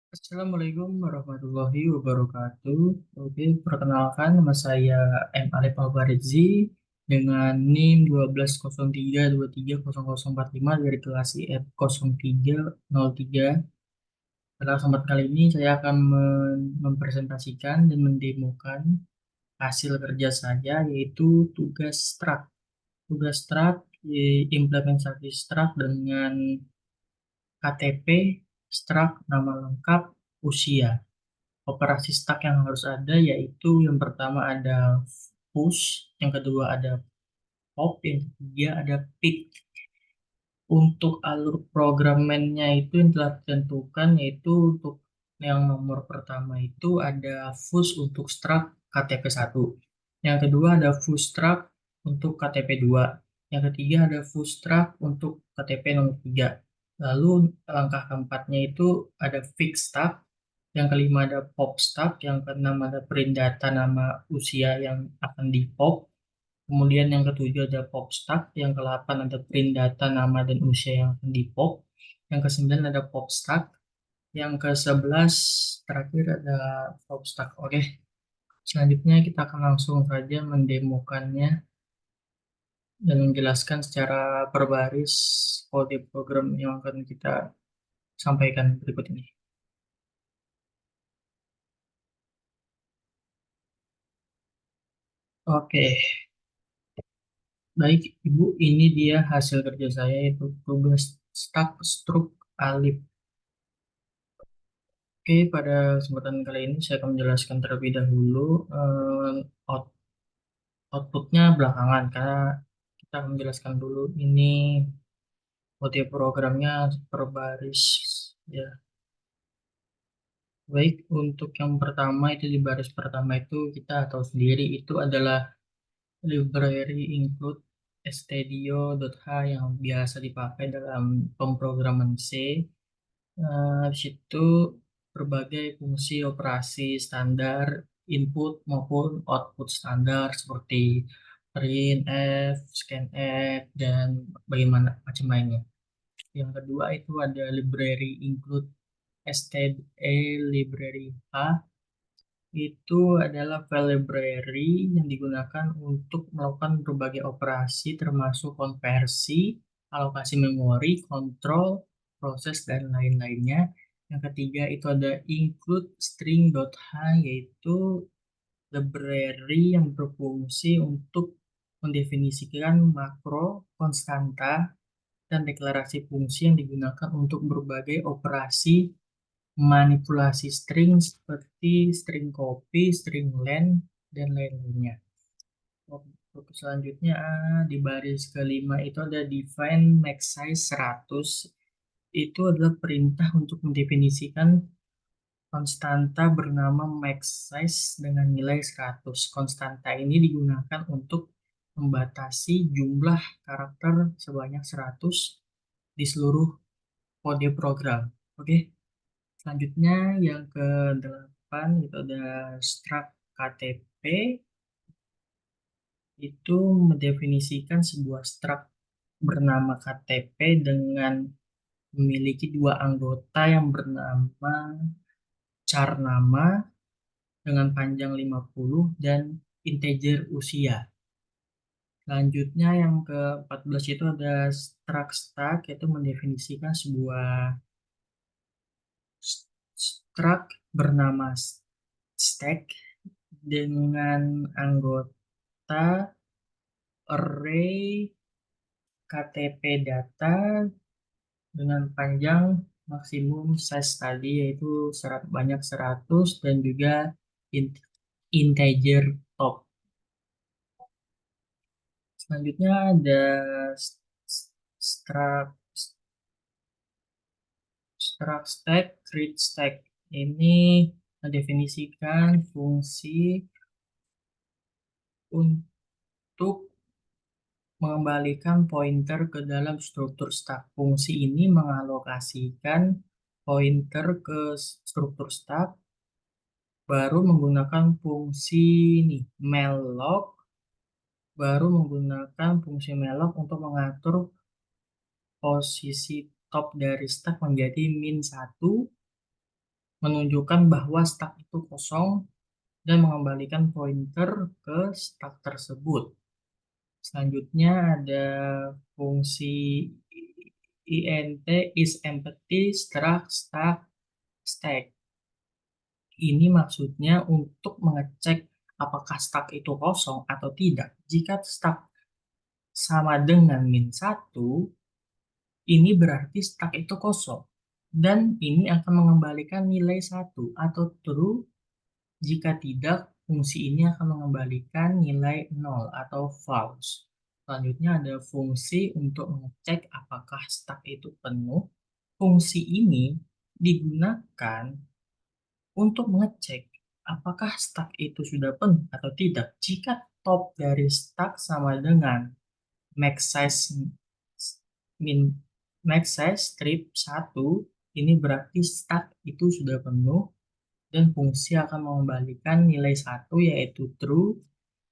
Assalamualaikum warahmatullahi wabarakatuh. Oke, perkenalkan nama saya M. Alif Albaridzi dengan NIM 1203230045 dari kelas IF 0303. Pada kesempatan kali ini saya akan mempresentasikan dan mendemokan hasil kerja saya yaitu tugas strat. Tugas strat, implementasi strat dengan KTP, strat, nama lengkap, usia. Operasi stack yang harus ada yaitu yang pertama ada push, yang kedua ada pop, yang ketiga ada pick. Untuk alur programmennya itu yang telah ditentukan yaitu untuk yang nomor pertama itu ada fus untuk struct KTP 1. Yang kedua ada fus struct untuk KTP 2. Yang ketiga ada fus struct untuk KTP nomor 3. Lalu langkah keempatnya itu ada fix stack. Yang kelima ada pop stack. Yang keenam ada print data nama usia yang akan di pop. Kemudian yang ketujuh ada pop stack, yang ke-8 ada print data nama dan usia yang akan di pop, yang ke-9 ada pop stack, yang ke-11 terakhir ada pop stack. Oke, selanjutnya kita akan langsung saja mendemokannya dan menjelaskan secara berbaris kode program yang akan kita sampaikan berikut ini. Oke, baik Ibu, ini dia hasil kerja saya yaitu tugas stack struk alif. Oke, pada kesempatan kali ini saya akan menjelaskan terlebih dahulu out- outputnya belakangan karena kita akan menjelaskan dulu ini motif programnya per baris ya. Baik, untuk yang pertama itu di baris pertama itu kita tahu sendiri itu adalah library include stdio.h yang biasa dipakai dalam pemrograman C. Di situ berbagai fungsi operasi standar input maupun output standar seperti print F, scan F, dan bagaimana macam lainnya. Yang kedua itu ada library include std library H. Itu adalah file library yang digunakan untuk melakukan berbagai operasi termasuk konversi, alokasi memori, kontrol, proses, dan lain-lainnya. Yang ketiga itu ada include string.h yaitu library yang berfungsi untuk mendefinisikan makro, konstanta, dan deklarasi fungsi yang digunakan untuk berbagai operasi manipulasi string seperti string copy, string length, dan lain-lainnya. Untuk selanjutnya di baris kelima itu ada define max size 100. Itu adalah perintah untuk mendefinisikan konstanta bernama max size dengan nilai 100. Konstanta ini digunakan untuk membatasi jumlah karakter sebanyak 100 di seluruh kode program. Oke. Selanjutnya yang ke-8 itu ada struct KTP, itu mendefinisikan sebuah struct bernama KTP dengan memiliki dua anggota yang bernama char nama dengan panjang 50 dan integer usia. Selanjutnya yang ke-14 itu ada struct stack, yaitu mendefinisikan sebuah struct bernama stack dengan anggota array KTP data dengan panjang maksimum size tadi yaitu banyak 100 dan juga integer top. Selanjutnya ada struct struct stack, create stack. Ini mendefinisikan fungsi untuk mengembalikan pointer ke dalam struktur stack. Fungsi ini mengalokasikan pointer ke struktur stack, baru menggunakan fungsi ini malloc, baru menggunakan fungsi malloc untuk mengatur posisi top dari stack menjadi min 1 menunjukkan bahwa stak itu kosong dan mengembalikan pointer ke stak tersebut. Selanjutnya ada fungsi int is empty struct stack stack. Ini maksudnya untuk mengecek apakah stak itu kosong atau tidak. Jika stak sama dengan -1, ini berarti stak itu kosong. Dan ini akan mengembalikan nilai 1 atau true. Jika tidak, fungsi ini akan mengembalikan nilai 0 atau false. Selanjutnya ada fungsi untuk mengecek apakah stak itu penuh. Fungsi ini digunakan untuk mengecek apakah stak itu sudah penuh atau tidak. Jika top dari stak sama dengan max size min max size strip 1, ini berarti stak itu sudah penuh dan fungsi akan mengembalikan nilai 1 yaitu true,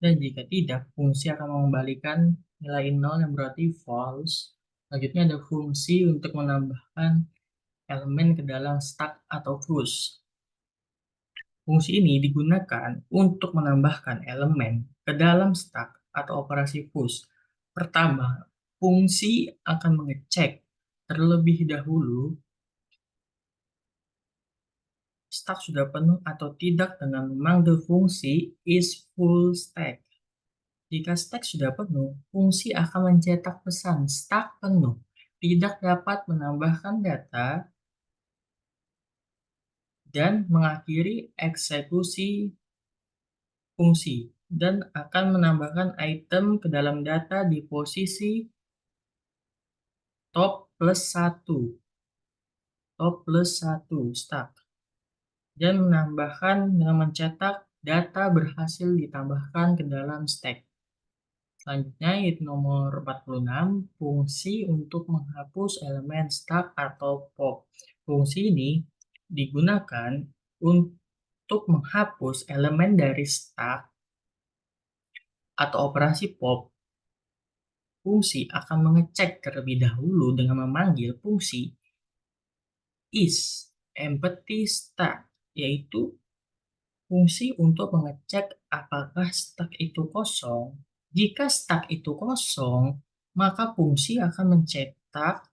dan jika tidak fungsi akan mengembalikan nilai 0 yang berarti false. Selanjutnya ada fungsi untuk menambahkan elemen ke dalam stack atau fuse. Fungsi ini digunakan untuk menambahkan elemen ke dalam stack atau operasi fuse. Pertama, fungsi akan mengecek terlebih dahulu stak sudah penuh atau tidak dengan memanggil fungsi is full stack. Jika stack sudah penuh, fungsi akan mencetak pesan stack penuh, tidak dapat menambahkan data, dan mengakhiri eksekusi fungsi, dan akan menambahkan item ke dalam data di posisi top plus 1, stack, dan menambahkan dengan mencetak data berhasil ditambahkan ke dalam stack. Selanjutnya yaitu nomor 46, fungsi untuk menghapus elemen stack atau pop. Fungsi ini digunakan untuk menghapus elemen dari stack atau operasi pop. Fungsi akan mengecek terlebih dahulu dengan memanggil fungsi is empty stack, yaitu fungsi untuk mengecek apakah stack itu kosong. Jika stack itu kosong, maka fungsi akan mencetak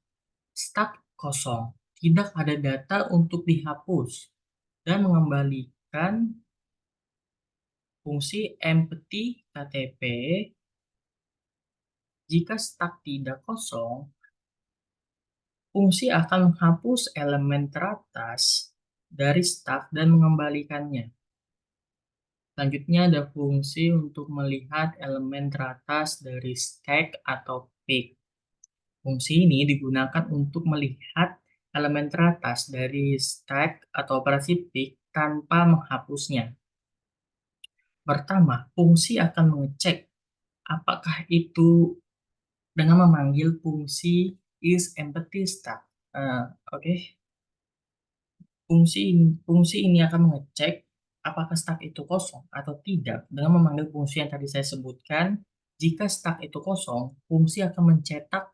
stack kosong, tidak ada data untuk dihapus, dan mengembalikan fungsi empty ktp. Jika stack tidak kosong, fungsi akan menghapus elemen teratas dari stack dan mengembalikannya. Selanjutnya ada fungsi untuk melihat elemen teratas dari stack atau peak. Fungsi ini digunakan untuk melihat elemen teratas dari stack atau operasi peak tanpa menghapusnya. Pertama, fungsi akan mengecek apakah itu dengan memanggil fungsi is empty stack. Oke. Fungsi ini akan mengecek apakah stack itu kosong atau tidak dengan memanggil fungsi yang tadi saya sebutkan. Jika stack itu kosong, fungsi akan mencetak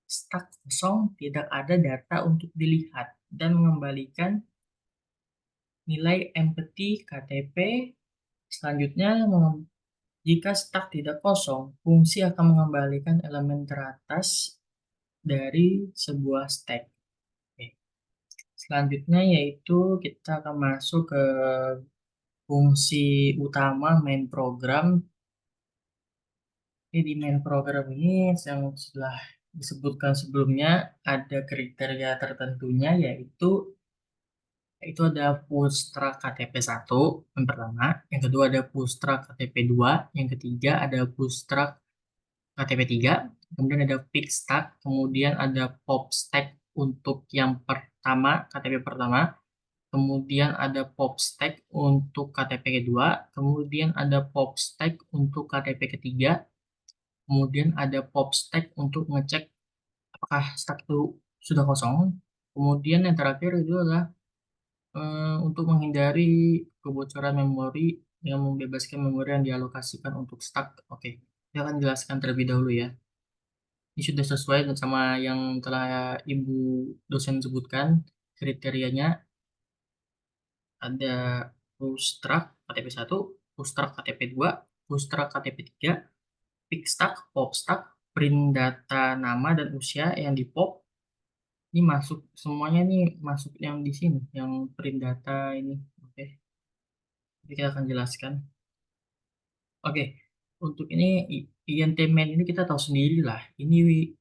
stack kosong, tidak ada data untuk dilihat, dan mengembalikan nilai empty ktp. Selanjutnya, jika stack tidak kosong, fungsi akan mengembalikan elemen teratas dari sebuah stack. Oke. Selanjutnya yaitu kita akan masuk ke fungsi utama main program. Di main program ini yang sudah disebutkan sebelumnya ada kriteria tertentunya, yaitu ada bootstrap KTP 1 yang pertama, yang kedua ada bootstrap KTP 2, yang ketiga ada bootstrap KTP 3, kemudian ada pick stack, kemudian ada pop stack untuk yang pertama, KTP pertama, kemudian ada pop stack untuk KTP kedua, kemudian ada pop stack untuk KTP ketiga, kemudian ada pop stack untuk ngecek apakah stack itu sudah kosong, kemudian yang terakhir itu adalah untuk menghindari kebocoran memori yang membebaskan memori yang dialokasikan untuk stack. Oke, saya akan jelaskan terlebih dahulu ya. Ini sudah sesuai sama yang telah Ibu dosen sebutkan kriterianya. ada pustruct KTP 1, pustruct KTP 2, pustruct KTP 3, pickstuck, popstuck, print data nama dan usia yang di pop. Ini masuk semuanya nih, masuk yang di sini, yang print data ini. Oke, jadi kita akan jelaskan. Oke, untuk ini INT main ini kita tahu sendiri lah. Ini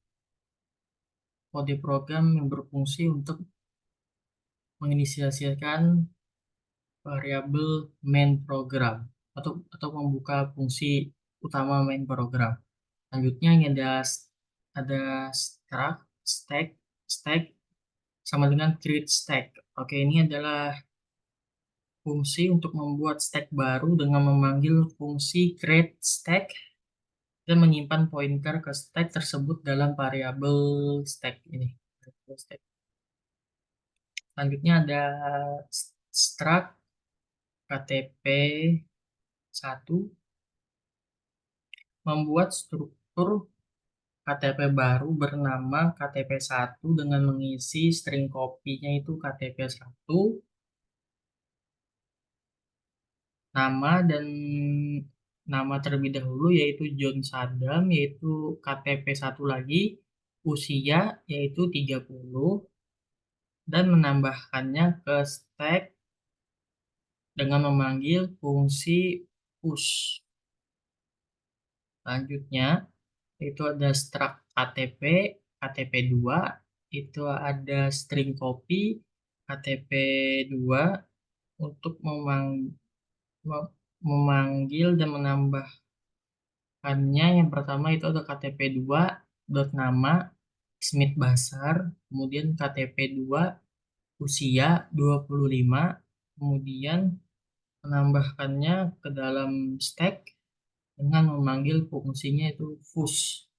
kode program yang berfungsi untuk menginisiasikan variabel main program atau membuka fungsi utama main program. Selanjutnya ini ada struct, stack sama dengan create stack. Oke, ini adalah fungsi untuk membuat stack baru dengan memanggil fungsi create stack dan menyimpan pointer ke stack tersebut dalam variabel stack ini. Selanjutnya ada struct KTP 1 membuat struktur KTP baru bernama KTP 1 dengan mengisi string copy-nya itu KTP 1, nama dan nama terlebih dahulu yaitu John Sadam, yaitu KTP 1 lagi, usia yaitu 30, dan menambahkannya ke stack dengan memanggil fungsi push. Selanjutnya itu ada struct KTP 2, itu ada string copy KTP 2 untuk memanggil dan menambahkannya. Yang pertama itu ada KTP 2 dot nama Smith Basar, kemudian KTP 2 usia 25, kemudian menambahkannya ke dalam stack dengan memanggil fungsinya itu push.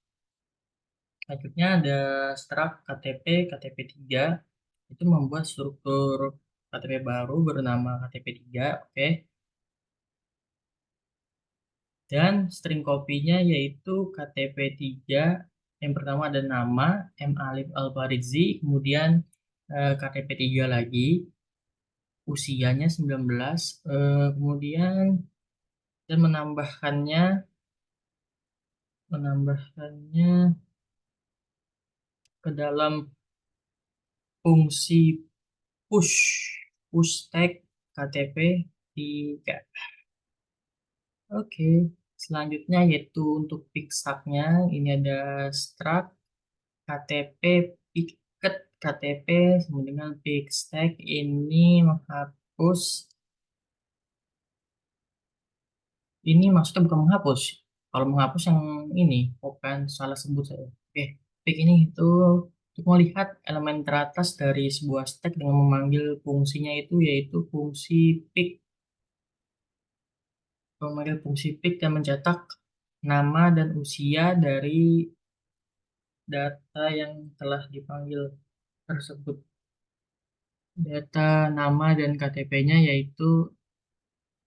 Selanjutnya ada struct KTP 3 itu membuat struktur KTP baru bernama KTP 3, oke. Dan string copy-nya yaitu KTP 3, yang pertama ada nama M Alif Alfarizi, kemudian KTP 3 lagi, usianya 19, kemudian dan menambahkannya ke dalam fungsi push push tag KTP 3. Oke, selanjutnya yaitu untuk pickstuck-nya ini ada struct KTP picket KTP sama dengan pickstack ini menghapus. Ini maksudnya bukan menghapus. Kalau menghapus yang ini, bukan salah sebut saya. Oke, pick ini itu untuk melihat elemen teratas dari sebuah stack dengan memanggil fungsinya itu yaitu fungsi pick. Memanggil fungsi pick dan mencetak nama dan usia dari data yang telah dipanggil tersebut. Data nama dan KTP-nya yaitu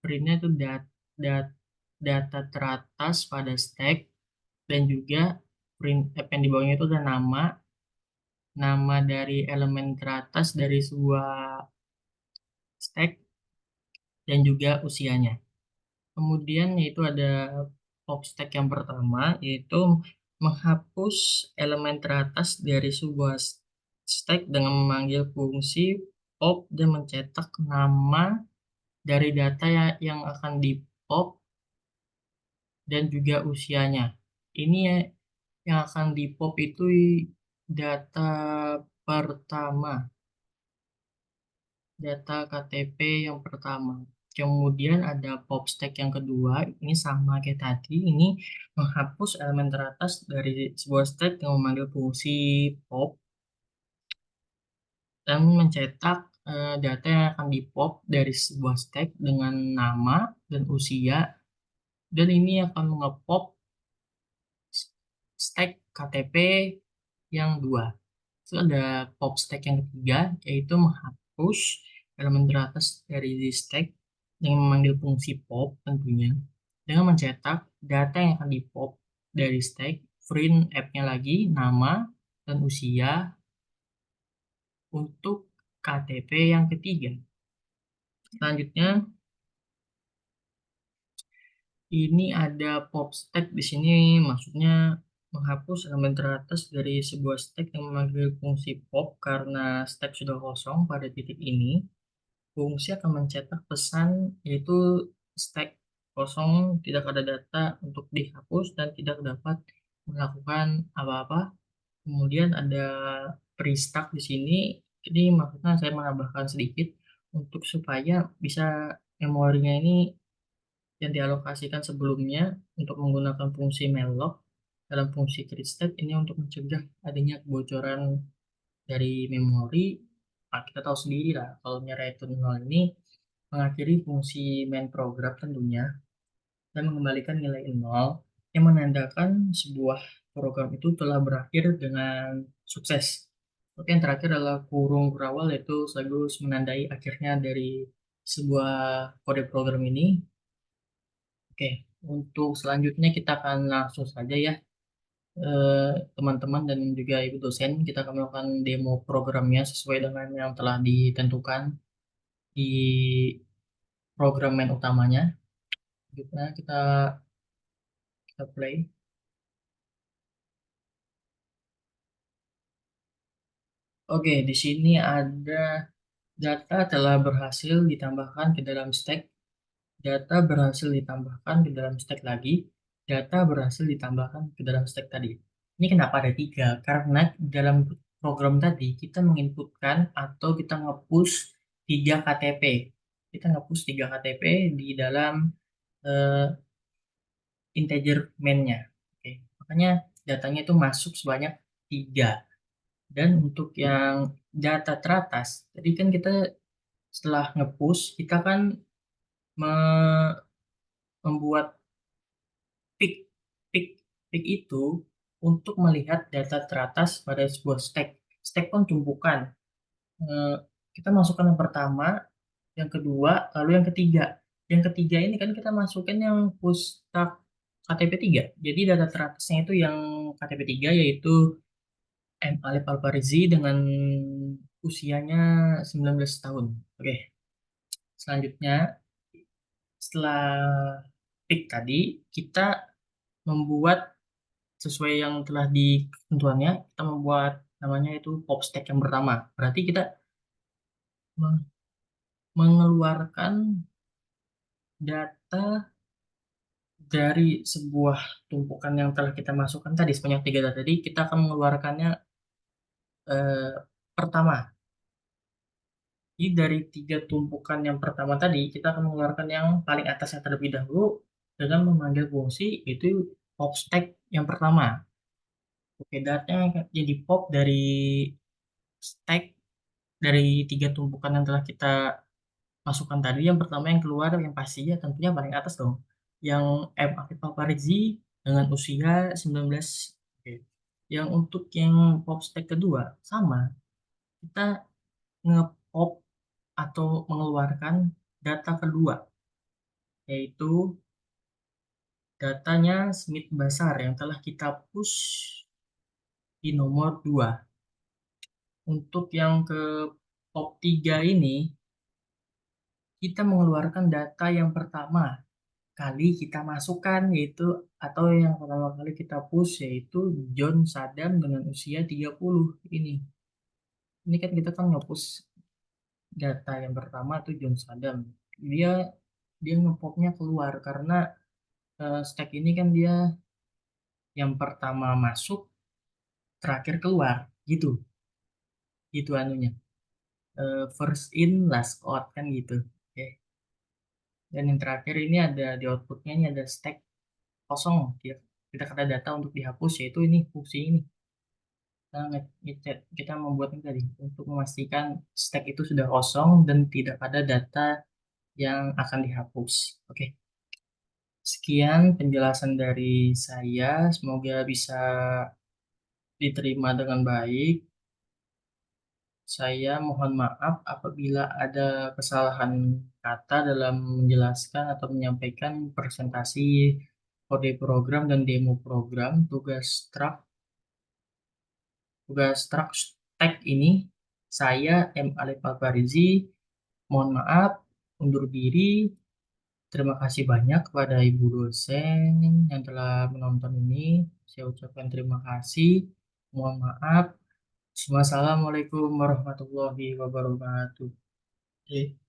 printnya itu data teratas pada stack, dan juga print yang di bawahnya itu ada nama dari elemen teratas dari sebuah stack dan juga usianya. Kemudian yaitu ada pop stack yang pertama yaitu menghapus elemen teratas dari sebuah stack dengan memanggil fungsi pop dan mencetak nama dari data yang akan di pop dan juga usianya. Ini ya, yang akan di pop itu data pertama, data KTP yang pertama. Kemudian ada pop stack yang kedua, ini sama kayak tadi, ini menghapus elemen teratas dari sebuah stack yang memanggil fungsi pop dan mencetak data yang akan di pop dari sebuah stack dengan nama dan usia, dan ini akan mengepop stack KTP yang 2. Terus ada pop stack yang ketiga, yaitu menghapus elemen teratas dari stack dengan memanggil fungsi pop tentunya, dengan mencetak data yang akan di pop dari stack, print app-nya lagi, nama dan usia untuk KTP yang ketiga. Selanjutnya, ini ada pop stack di sini, maksudnya menghapus elemen teratas dari sebuah stack yang memanggil fungsi pop karena stack sudah kosong pada titik ini. Fungsi akan mencetak pesan yaitu stack kosong, tidak ada data untuk dihapus dan tidak dapat melakukan apa-apa. Kemudian ada pre-stack di sini. Jadi maksudnya saya menambahkan sedikit untuk supaya bisa memorinya ini yang dialokasikan sebelumnya untuk menggunakan fungsi malloc dalam fungsi create state ini untuk mencegah adanya kebocoran dari memori. Nah, kita tahu sendiri lah kalau return 0 ini mengakhiri fungsi main program tentunya dan mengembalikan nilai 0 yang menandakan sebuah program itu telah berakhir dengan sukses. Oke, yang terakhir adalah kurung berawal yaitu sekaligus menandai akhirnya dari sebuah kode program ini. Oke, untuk selanjutnya kita akan langsung saja ya teman-teman dan juga ibu dosen kita akan melakukan demo programnya sesuai dengan yang telah ditentukan di program main utamanya. Kita play. Oke, di sini ada data telah berhasil ditambahkan ke dalam stack, data berhasil ditambahkan ke dalam stack lagi, data berhasil ditambahkan ke dalam stack tadi. Ini kenapa ada tiga? Karena dalam program tadi kita menginputkan atau kita nge-push 3 KTP. Kita nge-push 3 KTP di dalam eh, integer main-nya. Oke, makanya datanya itu masuk sebanyak 3. Dan untuk yang data teratas, tadi kan kita setelah nge-push, kita kan me- membuat pick. Pick, pick itu untuk melihat data teratas pada sebuah stack. Stack kan tumpukan. Eh, Kita masukkan yang pertama, yang kedua, lalu yang ketiga. Yang ketiga ini kan kita masukkan yang push stack KTP 3. Jadi data teratasnya itu yang KTP 3 yaitu M. Alif Alparizi dengan usianya 19 tahun. Oke, selanjutnya setelah pick tadi, kita membuat sesuai yang telah ditentuannya, kita membuat namanya itu pop stack yang pertama. Berarti kita mengeluarkan data dari sebuah tumpukan yang telah kita masukkan tadi sebanyak 3 data. Jadi kita akan mengeluarkannya pertama. Jadi dari 3 tumpukan yang pertama tadi, kita akan mengeluarkan yang paling atasnya terlebih dahulu dengan memanggil fungsi itu pop stack yang pertama. Oke, datanya jadi pop dari stack dari 3 tumpukan yang telah kita masukkan tadi. Yang pertama yang keluar yang pastinya tentunya paling atas dong. Yang M. Akif Alparizi dengan usia 19. Oke. Yang untuk yang pop stack kedua sama, kita nge-pop atau mengeluarkan data kedua yaitu datanya Smith Basar yang telah kita push di nomor 2. Untuk yang ke pop 3 ini kita mengeluarkan data yang pertama kali kita masukkan yaitu atau yang pertama kali kita push yaitu John Saddam dengan usia 30 ini. Ini kan kita kan nge-push data yang pertama tuh John Saddam. Dia dia ngepopnya keluar karena stack ini kan dia yang pertama masuk terakhir keluar gitu. Gitu anunya. First in last out kan gitu. Oke. Dan yang terakhir ini ada di outputnya ini ada stack kosong. Kita ada data untuk dihapus yaitu ini fungsi ini. Kita membuat ini tadi untuk memastikan stack itu sudah kosong dan tidak ada data yang akan dihapus. Oke, sekian penjelasan dari saya. Semoga bisa diterima dengan baik. Saya mohon maaf apabila ada kesalahan kata dalam menjelaskan atau menyampaikan presentasi kode program dan demo program tugas Struct Stack ini. Saya M. Alif Alfarizi. Mohon maaf. undur diri. Terima kasih banyak kepada Ibu dosen yang telah menonton ini. Saya ucapkan terima kasih. Mohon maaf. Wassalamualaikum warahmatullahi wabarakatuh. Oke.